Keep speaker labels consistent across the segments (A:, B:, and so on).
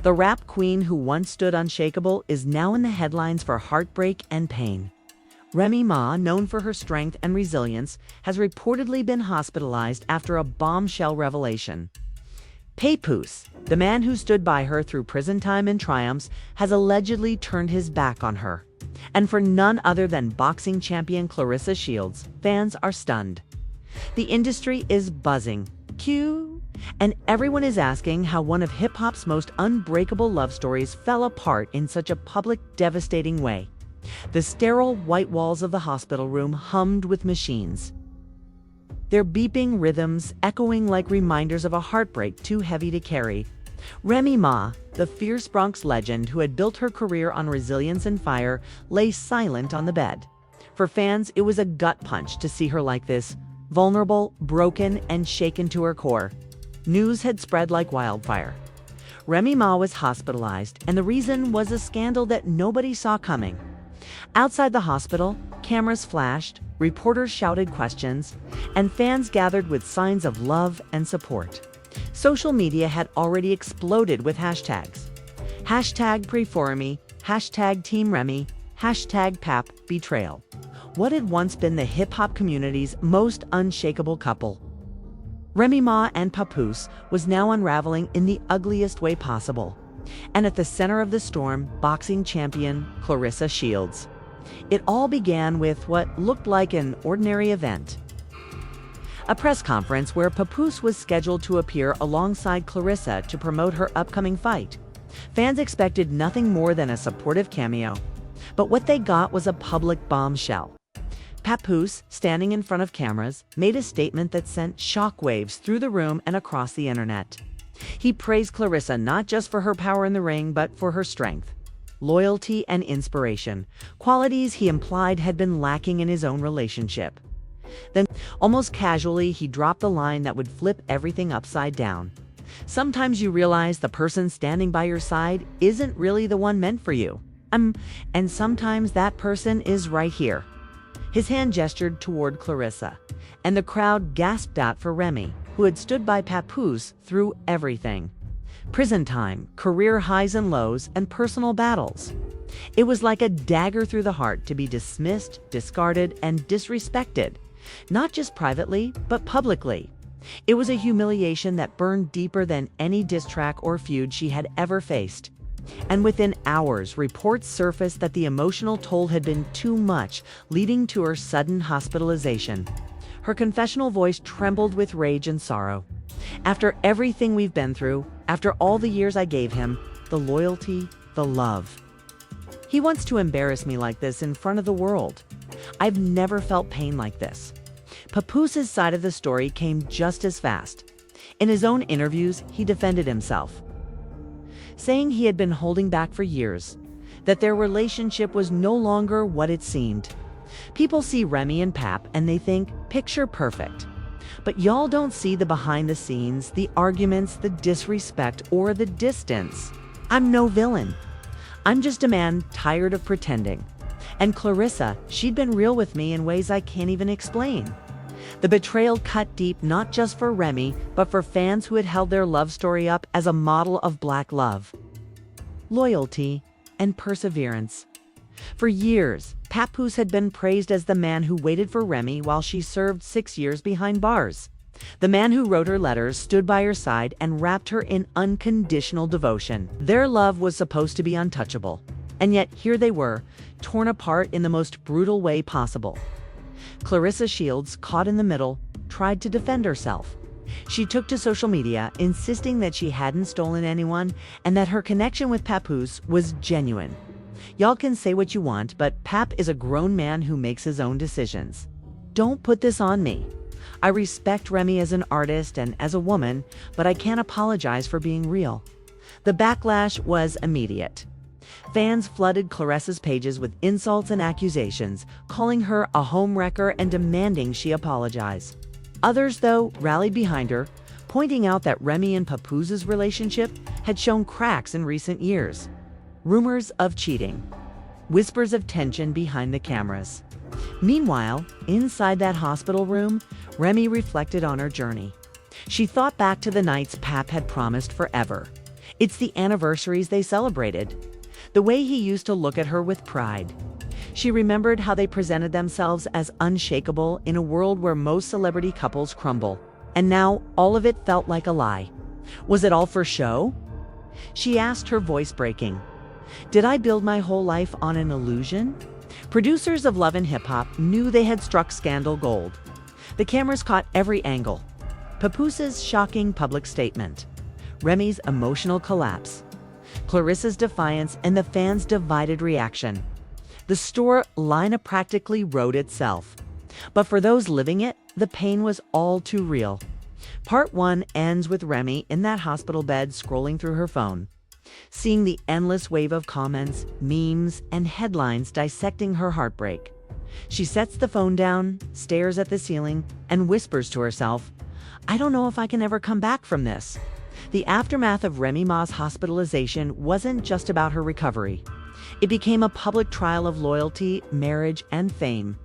A: The rap queen who once stood unshakable is now in the headlines for heartbreak and pain. Remy Ma, known for her strength and resilience, has reportedly been hospitalized after a bombshell revelation. Papoose, the man who stood by her through prison time and triumphs, has allegedly turned his back on her. And for none other than boxing champion Claressa Shields, fans are stunned. The industry is buzzing. Cue. And everyone is asking how one of hip-hop's most unbreakable love stories fell apart in such a public, devastating way. The sterile white walls of the hospital room hummed with machines, their beeping rhythms echoing like reminders of a heartbreak too heavy to carry. Remy Ma, the fierce Bronx legend who had built her career on resilience and fire, lay silent on the bed. For fans, it was a gut punch to see her like this, vulnerable, broken, and shaken to her core. News had spread like wildfire. Remy Ma was hospitalized, and the reason was a scandal that nobody saw coming. Outside the hospital, cameras flashed, reporters shouted questions, and fans gathered with signs of love and support. Social media had already exploded with hashtags. Hashtag Pray for Me, hashtag Team Remy, hashtag Pap Betrayal. What had once been the hip-hop community's most unshakable couple, Remy Ma and Papoose, was now unraveling in the ugliest way possible. And at the center of the storm, boxing champion Claressa Shields. It all began with what looked like an ordinary event. A press conference where Papoose was scheduled to appear alongside Claressa to promote her upcoming fight. Fans expected nothing more than a supportive cameo, but what they got was a public bombshell. Papoose, standing in front of cameras, made a statement that sent shockwaves through the room and across the internet. He praised Claressa not just for her power in the ring, but for her strength, loyalty, and inspiration, qualities he implied had been lacking in his own relationship. Then, almost casually, he dropped the line that would flip everything upside down. Sometimes you realize the person standing by your side isn't really the one meant for you. And sometimes that person is right here. His hand gestured toward Claressa, and the crowd gasped out for Remy, who had stood by Papoose through everything. Prison time, career highs and lows, and personal battles. It was like a dagger through the heart to be dismissed, discarded, and disrespected, not just privately, but publicly. It was a humiliation that burned deeper than any diss track or feud she had ever faced. And within hours, reports surfaced that the emotional toll had been too much, leading to her sudden hospitalization. Her confessional voice trembled with rage and sorrow. After everything we've been through, after all the years I gave him, the loyalty, the love. He wants to embarrass me like this in front of the world. I've never felt pain like this. Papoose's side of the story came just as fast. In his own interviews, he defended himself, saying he had been holding back for years, that their relationship was no longer what it seemed. People see Remy and Pap and they think, picture perfect. But y'all don't see the behind the scenes, the arguments, the disrespect, or the distance. I'm no villain. I'm just a man tired of pretending. And Claressa, she'd been real with me in ways I can't even explain. The betrayal cut deep not just for Remy, but for fans who had held their love story up as a model of Black love, loyalty, and perseverance. For years, Papoose had been praised as the man who waited for Remy while she served 6 years behind bars. The man who wrote her letters, stood by her side, and wrapped her in unconditional devotion. Their love was supposed to be untouchable. And yet here they were, torn apart in the most brutal way possible. Claressa Shields, caught in the middle, tried to defend herself. She took to social media, insisting that she hadn't stolen anyone and that her connection with Papoose was genuine. Y'all can say what you want, but Pap is a grown man who makes his own decisions. Don't put this on me. I respect Remy as an artist and as a woman, but I can't apologize for being real. The backlash was immediate. Fans flooded Claressa's pages with insults and accusations, calling her a homewrecker and demanding she apologize. Others, though, rallied behind her, pointing out that Remy and Papoose's relationship had shown cracks in recent years. Rumors of cheating, whispers of tension behind the cameras. Meanwhile, inside that hospital room, Remy reflected on her journey. She thought back to the nights Pap had promised forever. It's the anniversaries they celebrated. The way he used to look at her with pride. She remembered how they presented themselves as unshakable in a world where most celebrity couples crumble. And now all of it felt like a lie. Was it all for show? She asked, her voice breaking. Did I build my whole life on an illusion? Producers of Love and Hip Hop knew they had struck scandal gold. The cameras caught every angle. Papoose's shocking public statement. Remy's emotional collapse. Claressa's defiance and the fans' divided reaction. The storyline practically wrote itself. But for those living it, the pain was all too real. Part 1 ends with Remy in that hospital bed scrolling through her phone, seeing the endless wave of comments, memes, and headlines dissecting her heartbreak. She sets the phone down, stares at the ceiling, and whispers to herself, I don't know if I can ever come back from this. The aftermath of Remy Ma's hospitalization wasn't just about her recovery. It became a public trial of loyalty, marriage, and fame.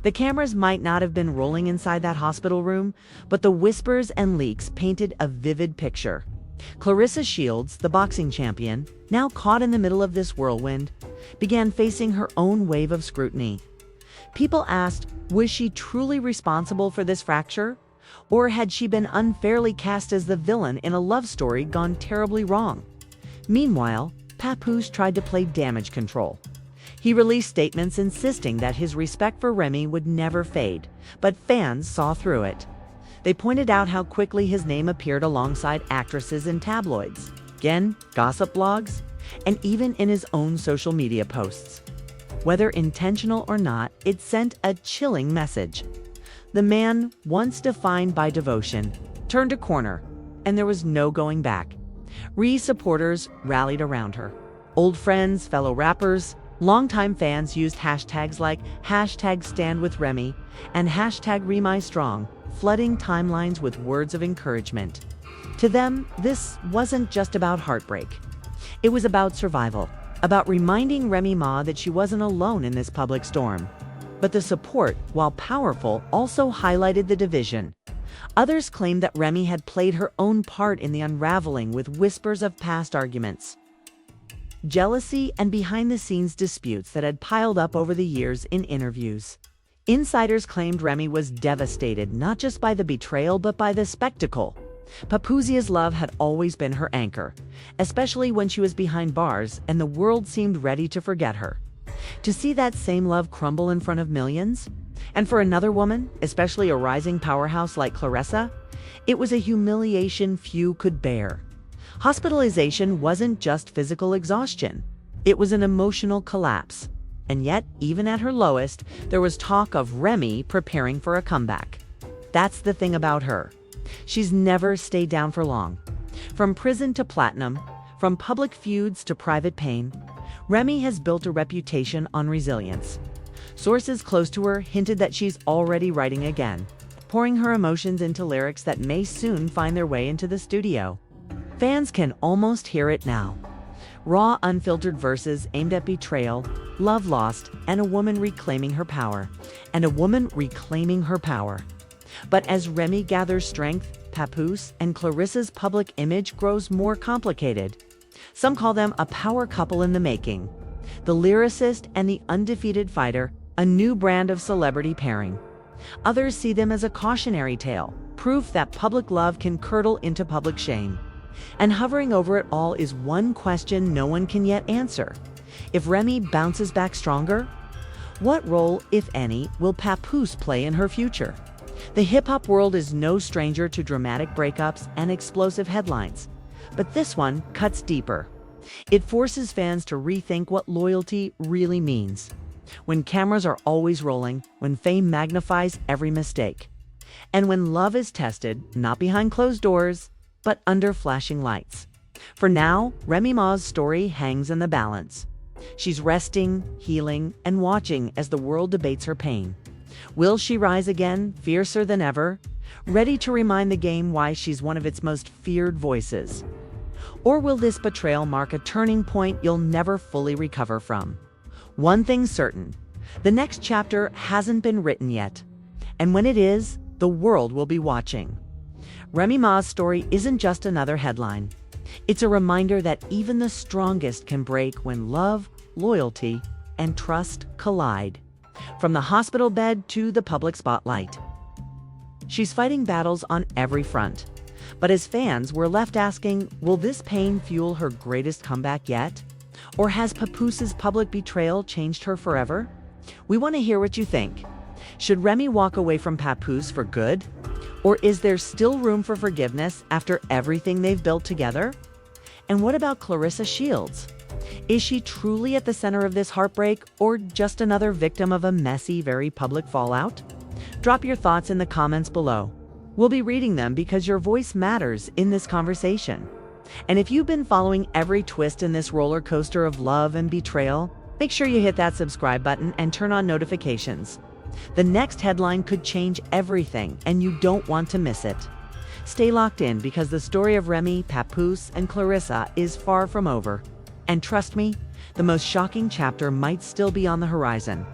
A: The cameras might not have been rolling inside that hospital room, but the whispers and leaks painted a vivid picture. Claressa Shields, the boxing champion, now caught in the middle of this whirlwind, began facing her own wave of scrutiny. People asked, was she truly responsible for this fracture? Or had she been unfairly cast as the villain in a love story gone terribly wrong? Meanwhile, Papoose tried to play damage control. He released statements insisting that his respect for Remy would never fade, but fans saw through it. They pointed out how quickly his name appeared alongside actresses in tabloids, again, gossip blogs, and even in his own social media posts. Whether intentional or not, it sent a chilling message. The man, once defined by devotion, turned a corner, and there was no going back. Rhee's supporters rallied around her. Old friends, fellow rappers, longtime fans used hashtags like #StandWithRemy and #ReMyStrong, flooding timelines with words of encouragement. To them, this wasn't just about heartbreak. It was about survival, about reminding Remy Ma that she wasn't alone in this public storm. But the support, while powerful, also highlighted the division. Others claimed that Remy had played her own part in the unraveling with whispers of past arguments, jealousy, and behind-the-scenes disputes that had piled up over the years in interviews. Insiders claimed Remy was devastated not just by the betrayal but by the spectacle. Papoose's love had always been her anchor, especially when she was behind bars and the world seemed ready to forget her. To see that same love crumble in front of millions? And for another woman, especially a rising powerhouse like Claressa, it was a humiliation few could bear. Hospitalization wasn't just physical exhaustion. It was an emotional collapse. And yet, even at her lowest, there was talk of Remy preparing for a comeback. That's the thing about her. She's never stayed down for long. From prison to platinum, from public feuds to private pain, Remy has built a reputation on resilience. Sources close to her hinted that she's already writing again, pouring her emotions into lyrics that may soon find their way into the studio. Fans can almost hear it now. Raw, unfiltered verses aimed at betrayal, love lost, and a woman reclaiming her power. But as Remy gathers strength, Papoose and Claressa's public image grows more complicated. Some call them a power couple in the making. The lyricist and the undefeated fighter, a new brand of celebrity pairing. Others see them as a cautionary tale, proof that public love can curdle into public shame. And hovering over it all is one question no one can yet answer. If Remy bounces back stronger, what role, if any, will Papoose play in her future? The hip-hop world is no stranger to dramatic breakups and explosive headlines. But this one cuts deeper. It forces fans to rethink what loyalty really means. When cameras are always rolling, when fame magnifies every mistake, and when love is tested, not behind closed doors, but under flashing lights. For now, Remy Ma's story hangs in the balance. She's resting, healing, and watching as the world debates her pain. Will she rise again, fiercer than ever, ready to remind the game why she's one of its most feared voices? Or will this betrayal mark a turning point you'll never fully recover from? One thing's certain, the next chapter hasn't been written yet. And when it is, the world will be watching. Remy Ma's story isn't just another headline. It's a reminder that even the strongest can break when love, loyalty, and trust collide. From the hospital bed to the public spotlight. She's fighting battles on every front. But as fans, we're left asking, will this pain fuel her greatest comeback yet? Or has Papoose's public betrayal changed her forever? We want to hear what you think. Should Remy walk away from Papoose for good? Or is there still room for forgiveness after everything they've built together? And what about Claressa Shields? Is she truly at the center of this heartbreak, or just another victim of a messy, very public fallout? Drop your thoughts in the comments below. We'll be reading them because your voice matters in this conversation. And if you've been following every twist in this roller coaster of love and betrayal, make sure you hit that subscribe button and turn on notifications. The next headline could change everything, and you don't want to miss it. Stay locked in because the story of Remy, Papoose, and Claressa is far from over. And trust me, the most shocking chapter might still be on the horizon.